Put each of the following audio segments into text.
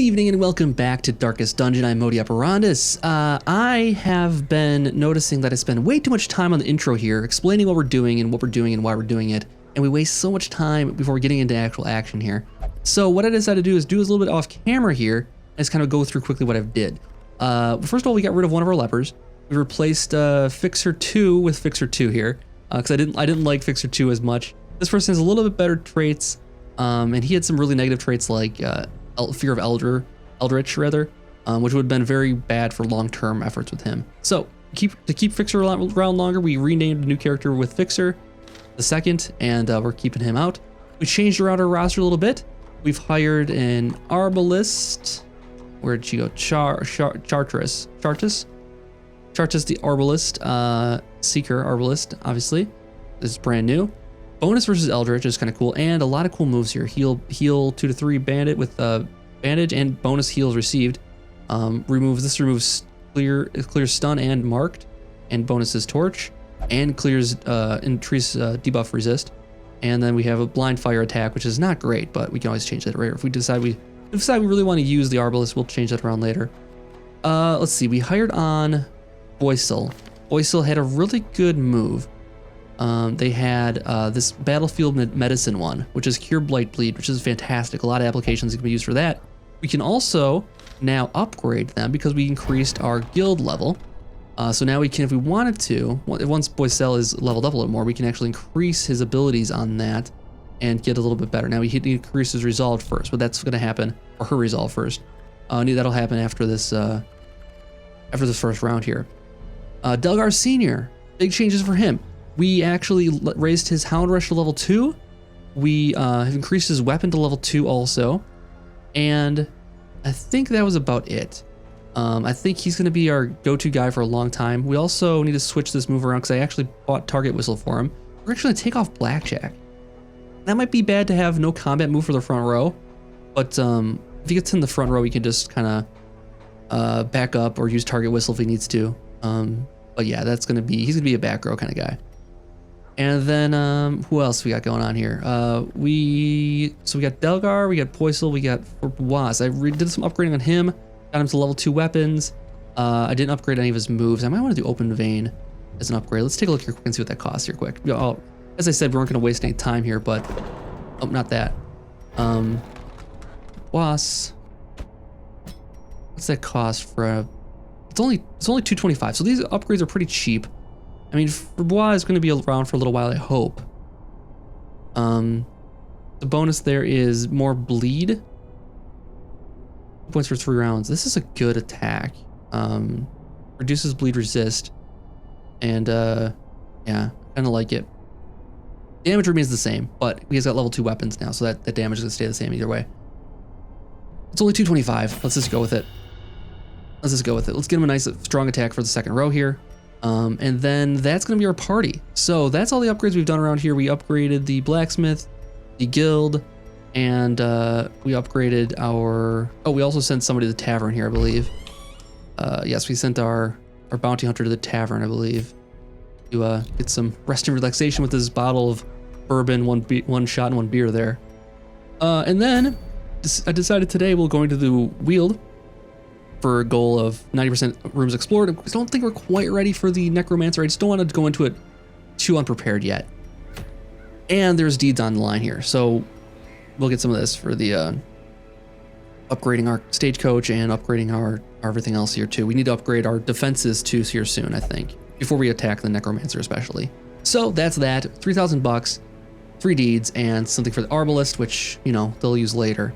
evening and welcome back to Darkest Dungeon. I'm Modi Operandus. I have been noticing that I spend way too much time on the intro here explaining what we're doing and why we're doing it, and we waste so much time before getting into actual action here. So what I decided to do is do a little bit off camera here and just kind of go through quickly what I've did. First of all, we got rid of one of our lepers. We replaced Fixer 2 with Fixer 2 here because I didn't like Fixer 2 as much. This person has a little bit better traits, and he had some really negative traits like fear of Eldritch rather, which would have been very bad for long-term efforts with him. So to keep Fixer around longer, we renamed a new character with Fixer the second, and we're keeping him out. We changed around our roster a little bit. We've hired an arbalist. Where'd she go? Chartis the arbalist, seeker arbalist, obviously. This is brand new. Bonus versus Eldritch is kind of cool, and a lot of cool moves here. Heal 2 to 3 bandit with bandage and bonus heals received. Removes clear stun and marked, and bonuses torch, and clears increase debuff resist. And then we have a blind fire attack, which is not great, but we can always change that later. If we decide we really want to use the arbalist, we'll change that around later. Let's see. We hired on Boysil. Boysil had a really good move. They had this battlefield medicine one, which is Cure Blight Bleed, which is fantastic. A lot of applications can be used for that. We can also now upgrade them because we increased our guild level. So now we can, if we wanted to, once Boysil is leveled up a little more, we can actually increase his abilities on that and get a little bit better. Now we need to increase his resolve first, but that's going to happen, or her resolve first. That'll happen after this first round here. Delgar Senior, big changes for him. We actually raised his Hound Rush to level 2. We have increased his weapon to level 2 also. And I think that was about it. I think he's going to be our go-to guy for a long time. We also need to switch this move around because I actually bought Target Whistle for him. We're actually going to take off Blackjack. That might be bad to have no combat move for the front row. But if he gets in the front row, he can just kind of back up or use Target Whistle if he needs to. But yeah, he's going to be a back row kind of guy. And then who else we got going on here? So we got Delgar, we got Boysil, we got Boaz. I did some upgrading on him, got him to level 2 weapons. I didn't upgrade any of his moves. I might want to do Open Vein as an upgrade. Let's take a look here quick and see what that costs here quick. As I said, we weren't going to waste any time here, but not that. Boaz. What's that cost for a? It's only 225. So these upgrades are pretty cheap. I mean, Bois is going to be around for a little while, I hope. The bonus there is more bleed. Points for 3 rounds. This is a good attack. Reduces bleed resist. And yeah, kind of like it. Damage remains the same, but he's got level 2 weapons now, so that damage is going to stay the same either way. It's only 225. Let's just go with it. Let's get him a nice strong attack for the second row here. And then that's going to be our party. So that's all the upgrades we've done around here. We upgraded the blacksmith, the guild, and we upgraded we also sent somebody to the tavern here, I believe. Yes, we sent our bounty hunter to the tavern, I believe, to get some rest and relaxation with this bottle of bourbon, one shot and 1 beer there. And then I decided today we're going to do Weald for a goal of 90% rooms explored. I don't think we're quite ready for the necromancer. I just don't want to go into it too unprepared yet. And there's deeds on the line here, so we'll get some of this for the upgrading our stagecoach and upgrading our everything else here too. We need to upgrade our defenses too here soon, I think, before we attack the necromancer especially. So that's that. 3,000 bucks, 3 deeds, and something for the arbalist, which they'll use later.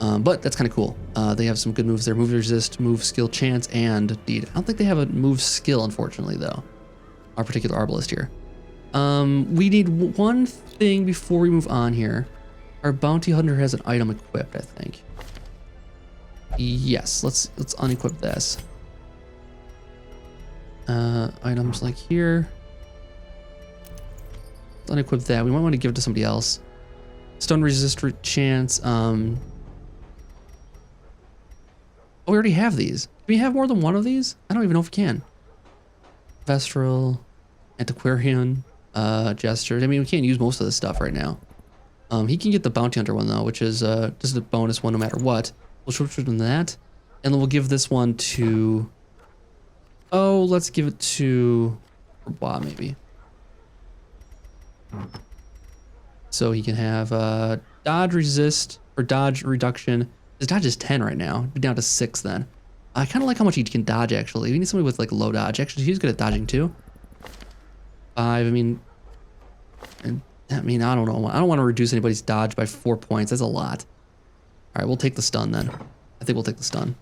But that's kind of cool. They have some good moves there. Move resist, move skill chance, and deed. I don't think they have a move skill, unfortunately, though. Our particular arbalist here. We need one thing before we move on here. Our bounty hunter has an item equipped, I think. Yes, let's unequip this. Items like here. Let's unequip that. We might want to give it to somebody else. Stun resist chance. Oh, we already have these. Do we have more than one of these? I don't even know if we can. Vestral, Antiquarian, Gesture. I mean, we can't use most of this stuff right now. He can get the Bounty Hunter one though, which is just a bonus one no matter what. We'll switch from that. And then we'll give this one to... Oh, let's give it to... Bois, maybe. So he can have dodge resist, or dodge reduction. His dodge is 10 right now. Be down to 6 then. I kind of like how much he can dodge, actually. We need somebody with, like, low dodge. Actually, he's good at dodging, too. 5, I mean... I don't know. I don't want to reduce anybody's dodge by 4 points. That's a lot. All right, we'll take the stun then. I think we'll take the stun.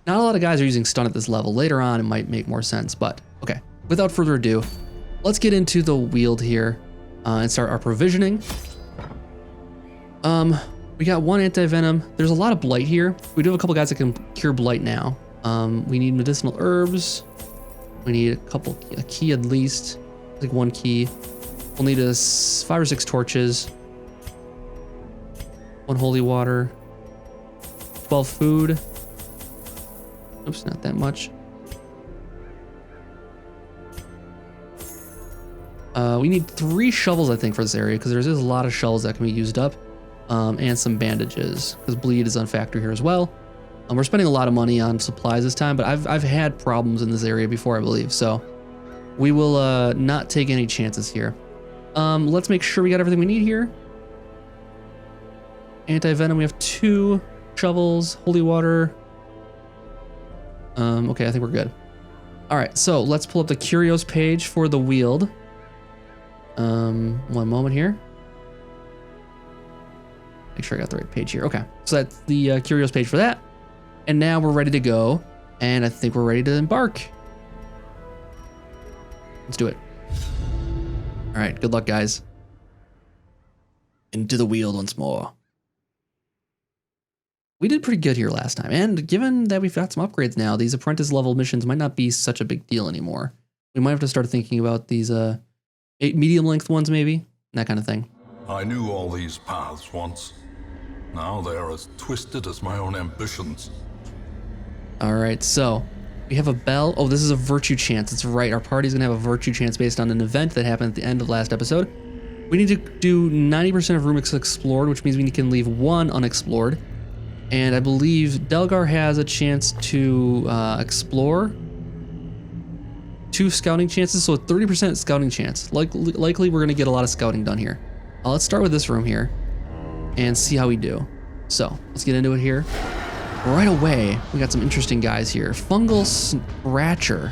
Not a lot of guys are using stun at this level. Later on, it might make more sense, but okay. Without further ado, let's get into the Weald here and start our provisioning. We got 1 anti-venom. There's a lot of blight here. We do have a couple guys that can cure blight now. We need medicinal herbs. We need a key at least, like 1 key. We'll need 5 or 6 torches, 1 holy water, 12 food. Oops, not that much. We need 3 shovels, I think, for this area, because there's a lot of shovels that can be used up, and some bandages, because bleed is on factor here as well. We're spending a lot of money on supplies this time, but I've had problems in this area before, I believe, so we will not take any chances here. Let's make sure we got everything we need here. Anti-venom, we have 2 shovels, holy water. Okay, I think we're good. All right, so let's pull up the curios page for the Weald. 1 moment here. Make sure I got the right page here. Okay, so that's the curios page for that. And now we're ready to go, and I think we're ready to embark. Let's do it. All right, good luck, guys. Into the Weald once more. We did pretty good here last time, and given that we've got some upgrades now, these apprentice level missions might not be such a big deal anymore. We might have to start thinking about these medium length ones maybe, that kind of thing. I knew all these paths once. Now they are as twisted as my own ambitions. All right, so we have a bell. Oh, this is a virtue chance. That's right, our party's gonna have a virtue chance based on an event that happened at the end of last episode. We need to do 90% of rooms explored, which means we can leave 1 unexplored. And I believe Delgar has a chance to explore 2 scouting chances, so a 30% scouting chance. Likely we're gonna get a lot of scouting done here. Let's start with this room here and see how we do. So let's get into it here. Right away, we got some interesting guys here. Fungal Scratcher.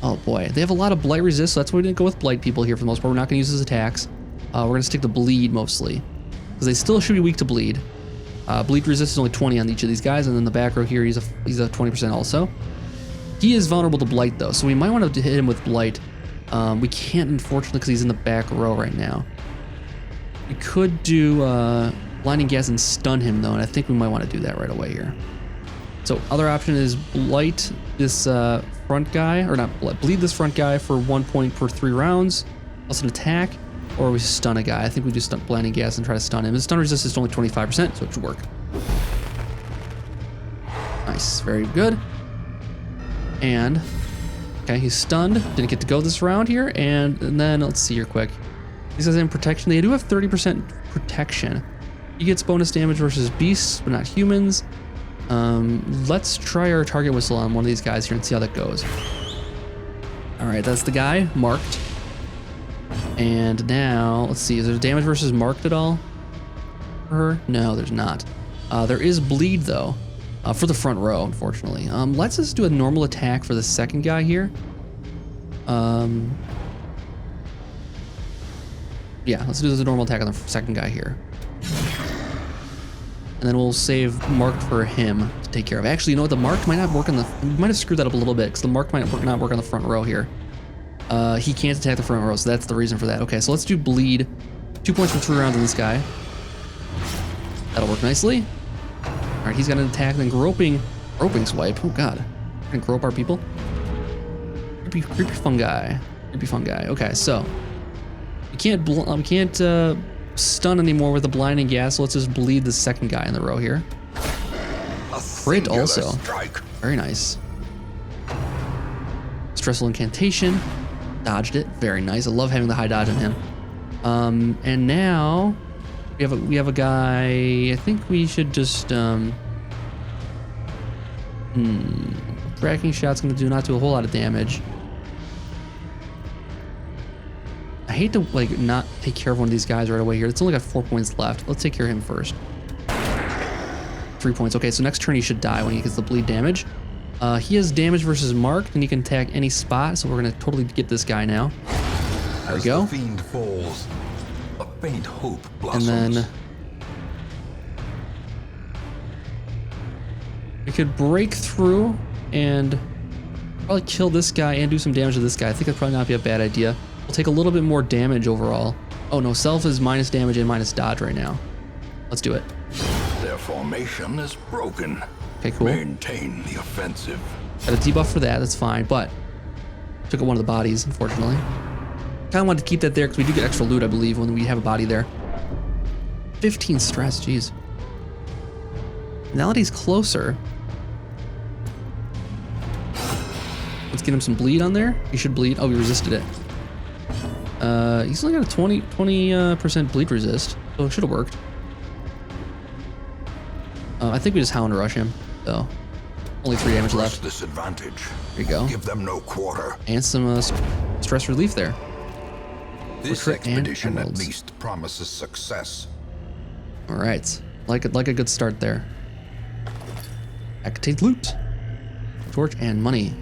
Oh boy, they have a lot of blight resist, so that's why we didn't go with blight people here for the most part. We're not gonna use his attacks. We're gonna stick to bleed mostly, because they still should be weak to bleed. Bleed resist is only 20 on each of these guys, and then the back row here, he's a 20% also. He is vulnerable to blight though, so we might want to hit him with blight. We can't, unfortunately, because he's in the back row right now. We could do blinding gas and stun him though, and I think we might want to do that right away here. So other option is blight this front guy, or not blight, bleed this front guy for 1 point per 3 rounds, plus an attack, or we stun a guy. I think we just stun blinding gas and try to stun him. His stun resistance is only 25%, so it should work. Nice, very good. And okay, he's stunned. Didn't get to go this round here, and then let's see here quick. These guys have protection. They do have 30% protection. He gets bonus damage versus beasts, but not humans. Let's try our target whistle on one of these guys here and see how that goes. All right, that's the guy marked. And now let's see, is there damage versus marked at all for her? No, there's not. There is bleed though, for the front row, unfortunately. Let's just do a normal attack for the second guy here. Yeah, let's do the normal attack on the second guy here. And then we'll save marked for him to take care of. Actually, you know what? The marked might not work on the... We might have screwed that up a little bit because the marked might not work on the front row here. He can't attack the front row, so that's the reason for that. Okay, so let's do bleed. 2 points for 3 rounds on this guy. That'll work nicely. All right, he's got an attack, then groping swipe. Oh God, we're gonna grope our people. Creepy fungi. Creepy fungi. Okay, so we can't stun anymore with the blinding gas. So let's just bleed the second guy in the row here. Crit also. Very nice. Stressful incantation. Dodged it. Very nice. I love having the high dodge on him. And now we have a guy. I think we should just Tracking shot's gonna not do a whole lot of damage. I hate to like not take care of one of these guys right away here. It's only got 4 points left. Let's take care of him first. 3 points. Okay, so next turn he should die when he gets the bleed damage. He has damage versus marked, and he can attack any spot. So we're gonna totally get this guy now. There we go. The fiend falls, a faint hope blossoms. And then we could break through and probably kill this guy and do some damage to this guy. I think that'd probably not be a bad idea. We'll take a little bit more damage overall. Oh no, self is minus damage and minus dodge right now. Let's do it. Their formation is broken. Okay, cool. Maintain the offensive. Got a debuff for that, that's fine, but took out one of the bodies, unfortunately. Kinda wanted to keep that there because we do get extra loot, I believe, when we have a body there. 15 stress, jeez. Now that he's closer, let's get him some bleed on there. He should bleed. Oh, we resisted it. He's only got a 20% bleed resist, so it should have worked. I think we just hound rush him, though. Only 3 damage left. Disadvantage. There you go. Give them no quarter. And some stress relief there. This Portrait and expedition at emeralds. least promises success. All right, like a good start there. Activate loot, torch and money.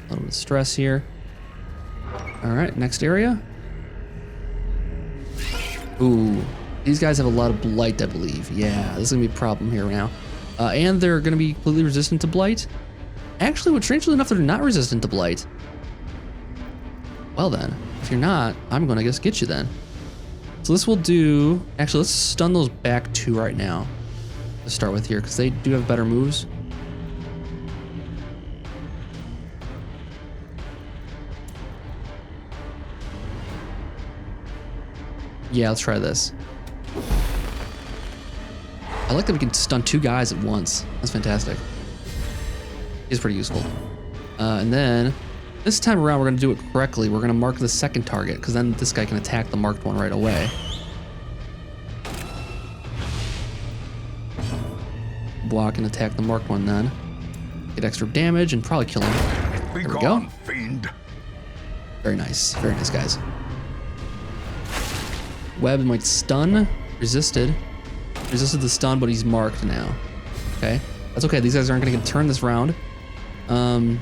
A little bit of stress here. All right, next area. Ooh, these guys have a lot of blight, I believe. Yeah, this is gonna be a problem here now. And they're gonna be completely resistant to blight. Actually, well, strangely enough, they're not resistant to blight. Well then, if you're not, I'm gonna just get you then. So this will do, actually let's stun those back 2 right now to start with here, because they do have better moves. Yeah, let's try this. I like that we can stun 2 guys at once. That's fantastic. It's pretty useful. And then this time around, we're gonna do it correctly. We're gonna mark the second target, because then this guy can attack the marked one right away. Block and attack the marked one then. Get extra damage and probably kill him. There we go. Fiend. Very nice, guys. Web might stun, resisted the stun, but he's marked now. Okay, that's okay. These guys aren't gonna get turned this round. How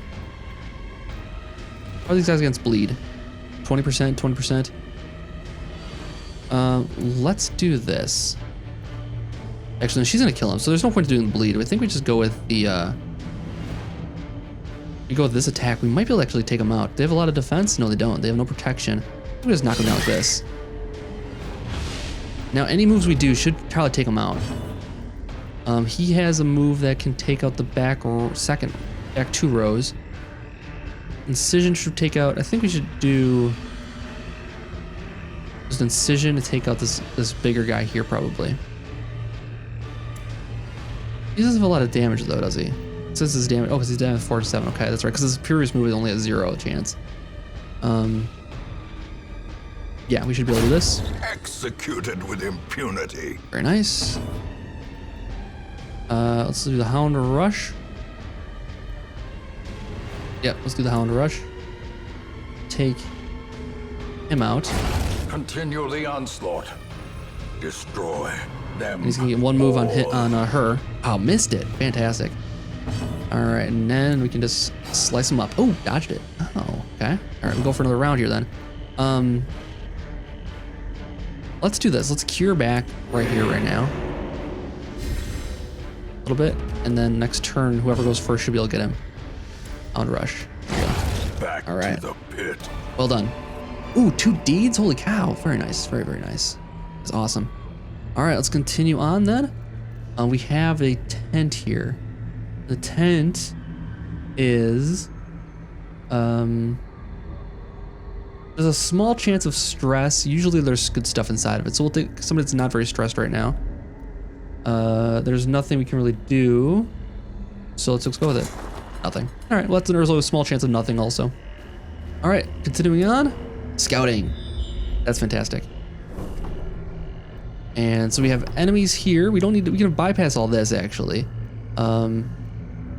are these guys against bleed? 20%, 20%. Let's do this. Actually, no, she's gonna kill him, so there's no point to doing the bleed. I think we just go with the, we go with this attack. We might be able to actually take them out. They have a lot of defense? No, they don't. They have no protection. We just knock them down like this. Now, any moves we do should probably take him out. He has a move that can take out the back 2 rows. Incision should take out, I think we should do just incision to take out this bigger guy here probably. He doesn't have a lot of damage though, does he? It says his damage, oh, because he's down 4 to 7, okay, that's right, because his previous move is only a 0 chance. Yeah, we should be able to do this. Executed with impunity. Very nice. Let's do the Hound Rush. Yep, let's do the Hound Rush. Take him out. Continue the onslaught. Destroy them. And he's gonna get 1 move on her. Oh, missed it. Fantastic. All right, and then we can just slice him up. Oh, dodged it. Oh, okay. All right, we'll go for another round here then. Let's do this. Let's cure back right here, right now. A little bit, and then next turn, whoever goes first should be able to get him. On rush. Back all right. to the pit. Well done. Ooh, 2 deeds. Holy cow! Very nice. Very, very nice. That's awesome. All right, let's continue on then. We have a tent here. The tent is there's a small chance of stress. Usually there's good stuff inside of it. So we'll take somebody that's not very stressed right now. There's nothing we can really do. So let's go with it. Nothing. All right, well, there's a small chance of nothing also. All right, continuing on. Scouting. That's fantastic. And so we have enemies here. We don't need to, we can bypass all this actually.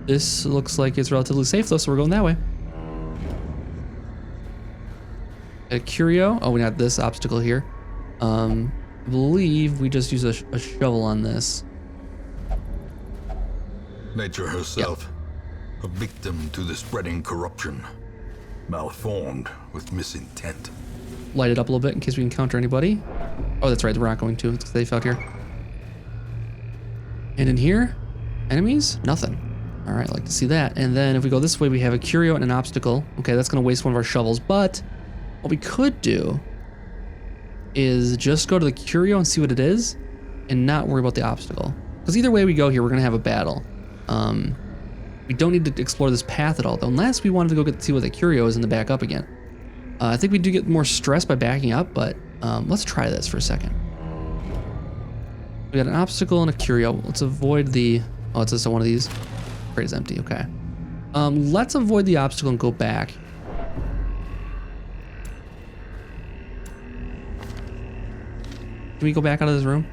This looks like it's relatively safe though, so we're going that way. A curio. Oh, we got this obstacle here. I believe we just use a shovel on this. Nature herself, a victim to the spreading corruption, malformed with misintent. Light it up a little bit in case we encounter anybody. Oh, that's right, we're not going to. It's safe out here. And in here, enemies? Nothing. All right, like to see that. And then if we go this way, we have a curio and an obstacle. Okay, that's gonna waste one of our shovels, but what we could do is just go to the curio and see what it is and not worry about the obstacle. Because either way we go here, we're gonna have a battle. We don't need to explore this path at all though, unless we wanted to go see what the curio is and then back up again. I think we do get more stress by backing up, but let's try this for a second. We got an obstacle and a curio. Let's avoid the, oh, it's just one of these. Crate is empty, okay. Let's avoid the obstacle and go back. Can we go back out of this room?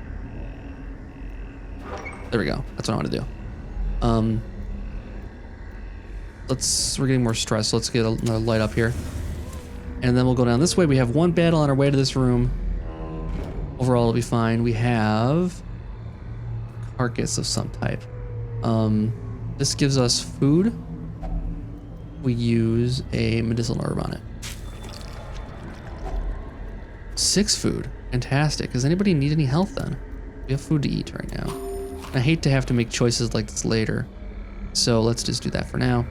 There we go. That's what I want to do. We're getting more stress, so let's get another light up here. And then we'll go down this way. We have one battle on our way to this room. Overall, it'll be fine. We have a carcass of some type. This gives us food. We use a medicinal herb on it. 6 food. Fantastic. Does anybody need any health then? We have food to eat right now. I hate to have to make choices like this later. So let's just do that for now.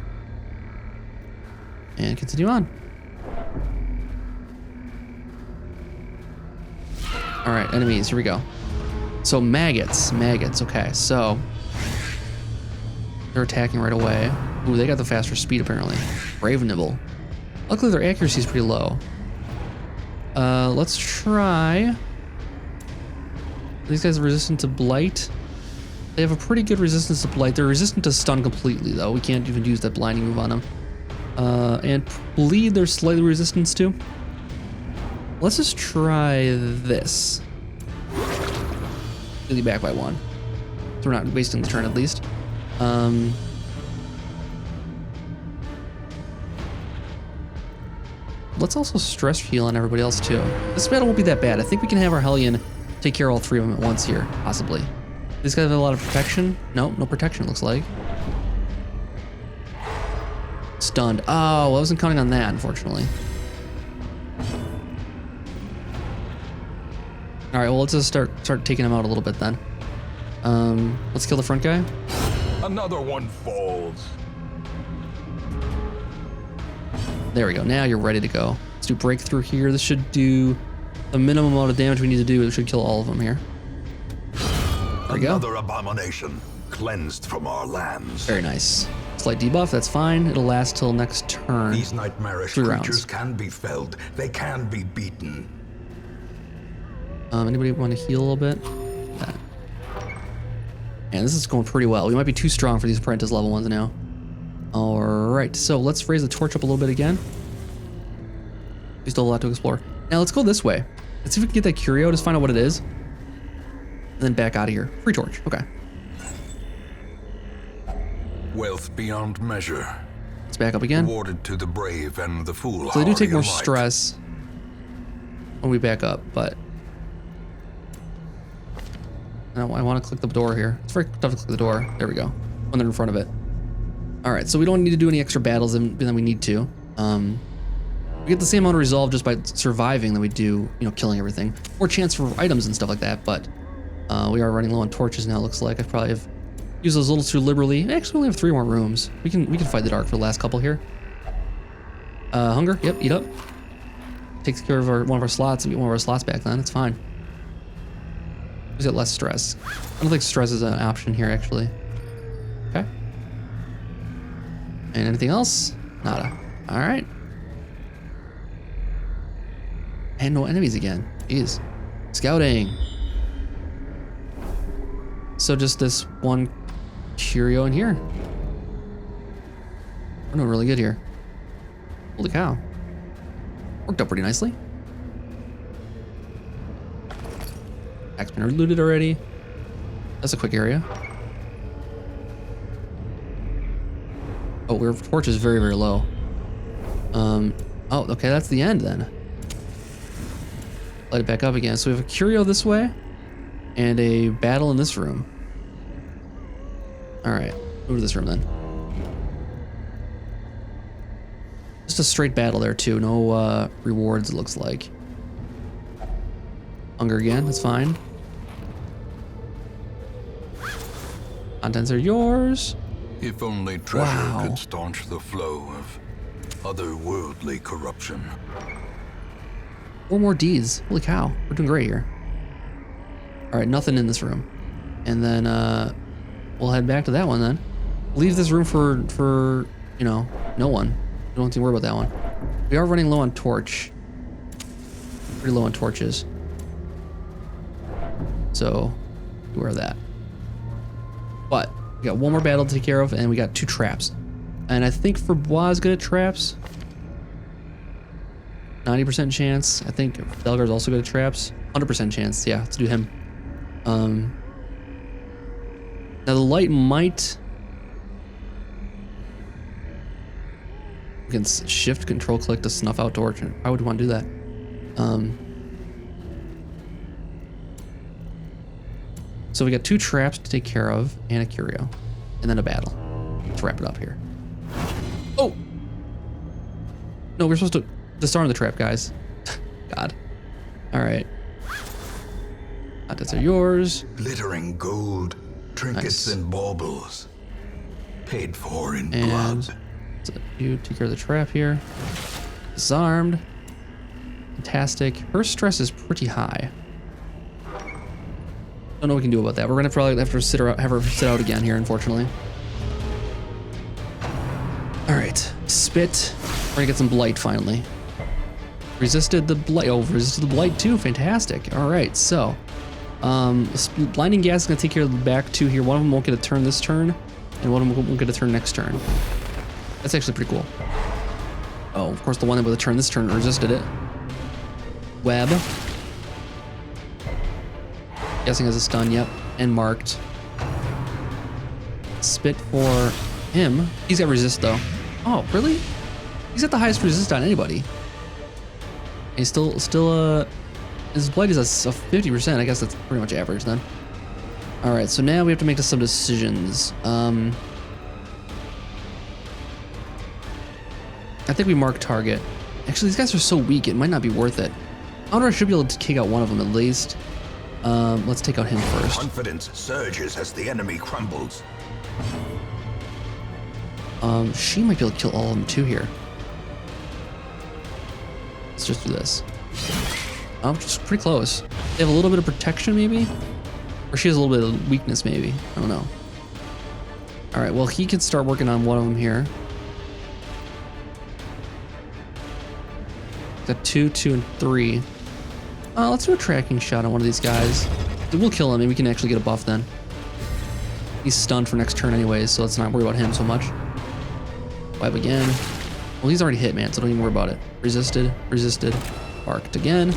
And continue on. All right, enemies, here we go. So maggots, okay, so they're attacking right away. Ooh, they got the faster speed apparently. Brave nibble. Luckily their accuracy is pretty low. Let's try. These guys are resistant to blight. They have a pretty good resistance to blight. They're resistant to stun completely though. We can't even use that blinding move on them. And bleed they're slightly resistant to. Let's just try this. Really back by 1. So we're not wasting the turn at least. Let's also stress heal on everybody else too. This battle won't be that bad. I think we can have our Hellion take care of all 3 of them at once here, possibly. These guys have a lot of protection. No protection looks like. Stunned. Oh, well, I wasn't counting on that, unfortunately. All right, well, let's just start taking him out a little bit then. Let's kill the front guy. Another one falls. There we go. Now you're ready to go. Let's do breakthrough here. This should do the minimum amount of damage we need to do. It should kill all of them here. There we go. Another abomination cleansed from our lands. Very nice. Slight debuff, that's fine. It'll last till next turn. These nightmarish 3 creatures rounds. can be felled. They can be beaten. Anybody want to heal a little bit? That. And this is going pretty well. We might be too strong for these apprentice level ones now. All right, so let's raise the torch up a little bit again. We still have a lot to explore. Now let's go this way. Let's see if we can get that curio, just find out what it is. And then back out of here. Free torch, okay. Wealth beyond measure. Let's back up again. Awarded to the brave and the fool. So they do take more stress when we back up, but no, I want to click the door here. It's very tough to click the door. There we go. When they're in front of it. All right, so we don't need to do any extra battles than we need to. We get the same amount of resolve just by surviving than we do, killing everything. More chance for items and stuff like that, but we are running low on torches now, it looks like. I probably have used those a little too liberally. Actually, we only have 3 more rooms. We can fight the dark for the last couple here. Hunger, yep, eat up. Takes care of one of our slots and get one of our slots back then, it's fine. We get less stress. I don't think stress is an option here, actually. Okay. And anything else? Nada. All right. And no enemies again. Jeez. Scouting. So just this one curio in here. We're doing really good here. Holy cow. Worked out pretty nicely. Axe been looted already. That's a quick area. Oh, our torch is very, very low. Oh, okay, that's the end then. Light it back up again. So we have a curio this way and a battle in this room. All right, move to this room then. Just a straight battle there too. No rewards, it looks like. Hunger again, that's fine. Contents are yours. If only treasure could staunch the flow of otherworldly corruption. 4 more Ds. Holy cow, we're doing great here. All right, nothing in this room. And then we'll head back to that one then. Leave this room for you know, no one. We don't have to worry about that one. We are running low on torch. Pretty low on torches. So, beware of that. But we got one more battle to take care of, and we got 2 traps. And I think Ferbois is good at traps. 90% chance. I think Delgar's also good at traps. 100% chance. Yeah, let's do him. Now the light might. We can shift control click to snuff out torch. Why would we want to do that? So we got 2 traps to take care of and a curio, and then a battle. Let's wrap it up here. Oh! No, we're supposed to disarm the trap, guys. God. All right. Contents are yours. Glittering gold, trinkets and baubles, paid for in And blood. so you take care of the trap here. Disarmed. Fantastic. Her stress is pretty high. Don't know what we can do about that. We're gonna probably have to have her sit out again here, unfortunately. All right, spit. We're gonna get some blight finally. Resisted the blight. Oh, resisted the blight too. Fantastic. All right, so blinding gas is gonna take care of the back 2 here. One of them won't get a turn this turn, and one of them won't get a turn next turn. That's actually pretty cool. Oh, of course, the one that with a turn this turn resisted it. Web. Guessing as a stun, yep, and marked. Spit for him. He's got resist though. Oh, really? He's got the highest resist on anybody. And he's still his blight is a 50%. I guess that's pretty much average then. All right, so now we have to make some decisions. I think we mark target. Actually, these guys are so weak, it might not be worth it. I wonder, I should be able to take out one of them at least. Let's take out him first. Confidence surges as the enemy crumbles. She might be able to kill all of them too here. Let's just do this. Oh, just pretty close. They have a little bit of protection maybe? Or she has a little bit of weakness maybe. I don't know. All right, well, he can start working on one of them here. Got 2, 2, and 3. Let's do a tracking shot on one of these guys. We'll kill him and we can actually get a buff then. He's stunned for next turn anyways, so let's not worry about him so much. Web again. Well, he's already hit, man, so don't even worry about it. Resisted, resisted, marked again.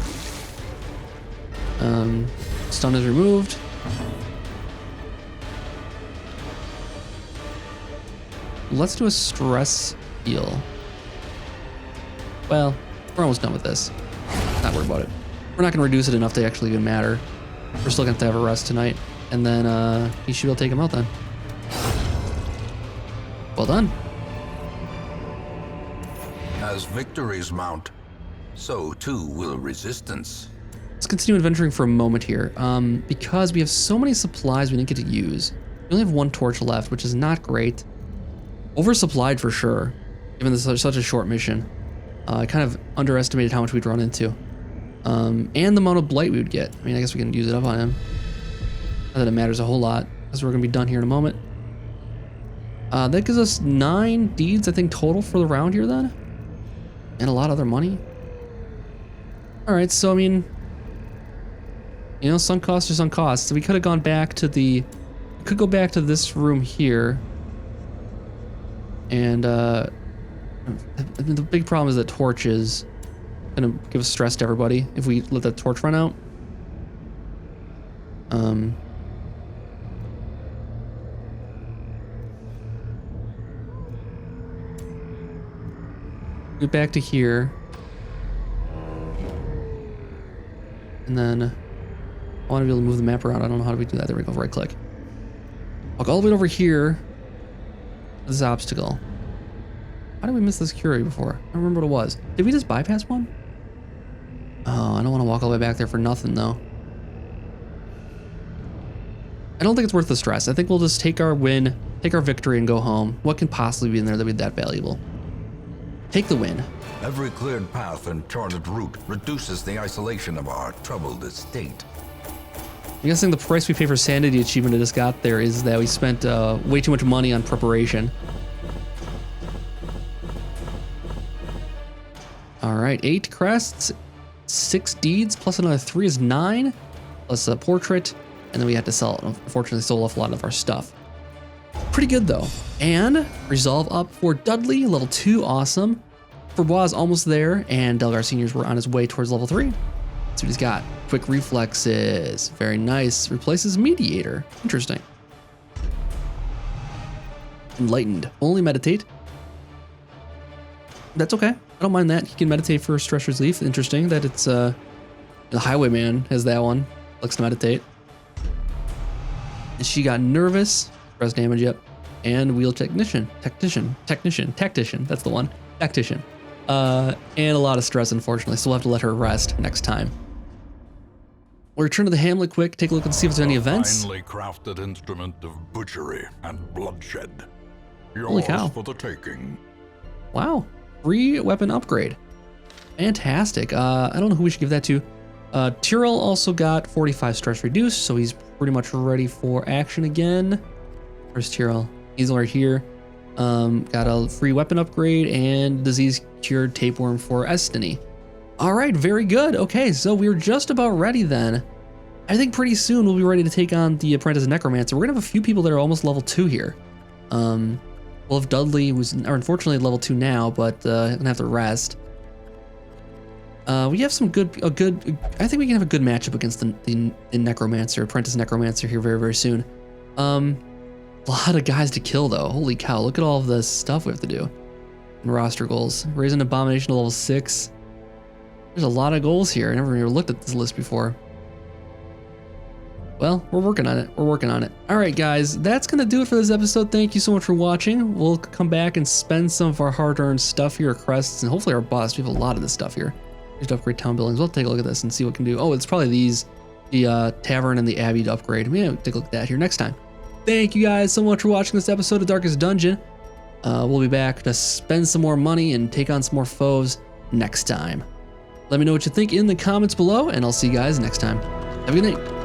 Stun is removed. Let's do a stress heal. Well, we're almost done with this. Not worry about it. We're not going to reduce it enough to actually even matter. We're still going to have a rest tonight. And then he should be able to take him out then. Well done. As victories mount, so too will resistance. Let's continue adventuring for a moment here. Because we have so many supplies we didn't get to use. We only have 1 torch left, which is not great. Oversupplied for sure, given this is such a short mission. I kind of underestimated how much we'd run into. And the amount of blight we would get. I mean, I guess we can use it up on him. Not that it matters a whole lot, because we're going to be done here in a moment. That gives us 9 deeds, I think, total for the round here then. And a lot of other money. Alright, so I mean, you know, sunk costs are sunk costs. So we could have gone back to we could go back to this room here. And the big problem is that torch is gonna give stress to everybody if we let that torch run out. Get back to here. And then I want to be able to move the map around. I don't know how do we do that. There we go, right click. Walk all the way over here. This obstacle. How did we miss this curie before? I don't remember what it was. Did we just bypass one? Oh, I don't want to walk all the way back there for nothing though. I don't think it's worth the stress. I think we'll just take our win, take our victory and go home. What can possibly be in there that would be that valuable? Take the win. Every cleared path and charted route reduces the isolation of our troubled estate. I'm guessing the price we pay for sanity achievement I just got there is that we spent way too much money on preparation. All right, 8 crests, 6 deeds, plus another 3 is 9, plus a portrait, and then we had to sell it. Unfortunately, sold off a lot of our stuff. Pretty good though. And resolve up for Dudley, level 2, awesome. Bois is almost there, and Delgar Seniors were on his way towards level 3. That's what he's got. Quick reflexes, very nice. Replaces mediator, interesting. Enlightened, only meditate. That's okay, I don't mind that. He can meditate for stress relief. Interesting that it's the Highwayman has that one, likes to meditate. And she got nervous, stress damage, yep. And Weald tactician, that's the one, tactician. And a lot of stress, unfortunately, so we'll have to let her rest next time. We'll return to the Hamlet quick, take a look and see if there's any events. Finely crafted instrument of butchery and bloodshed. Holy cow. Yours for the taking. Wow, free weapon upgrade. Fantastic. I don't know who we should give that to. Tyrell also got 45 stress reduced, so he's pretty much ready for action again. Where's Tyrell? He's right here. Got a free weapon upgrade and disease cured tapeworm for Estony. All right, very good. Okay, so we're just about ready then. I think pretty soon we'll be ready to take on the Apprentice Necromancer. We're gonna have a few people that are almost level 2 here. We'll have Dudley, who's unfortunately level 2 now, but gonna have to rest. We have some I think we can have a good matchup against the Necromancer, Apprentice Necromancer here very, very soon. A lot of guys to kill though. Holy cow, look at all of the stuff we have to do. And roster goals. Raise an abomination to level 6. There's a lot of goals here. I never even looked at this list before. Well, we're working on it. We're working on it. All right, guys, that's going to do it for this episode. Thank you so much for watching. We'll come back and spend some of our hard-earned stuff here at Crests and hopefully our bust. We have a lot of this stuff here. Just upgrade town buildings. We'll take a look at this and see what we can do. Oh, it's probably these, the tavern and the abbey to upgrade. Yeah, we'll take a look at that here next time. Thank you guys so much for watching this episode of Darkest Dungeon. We'll be back to spend some more money and take on some more foes next time. Let me know what you think in the comments below, and I'll see you guys next time. Have a good night.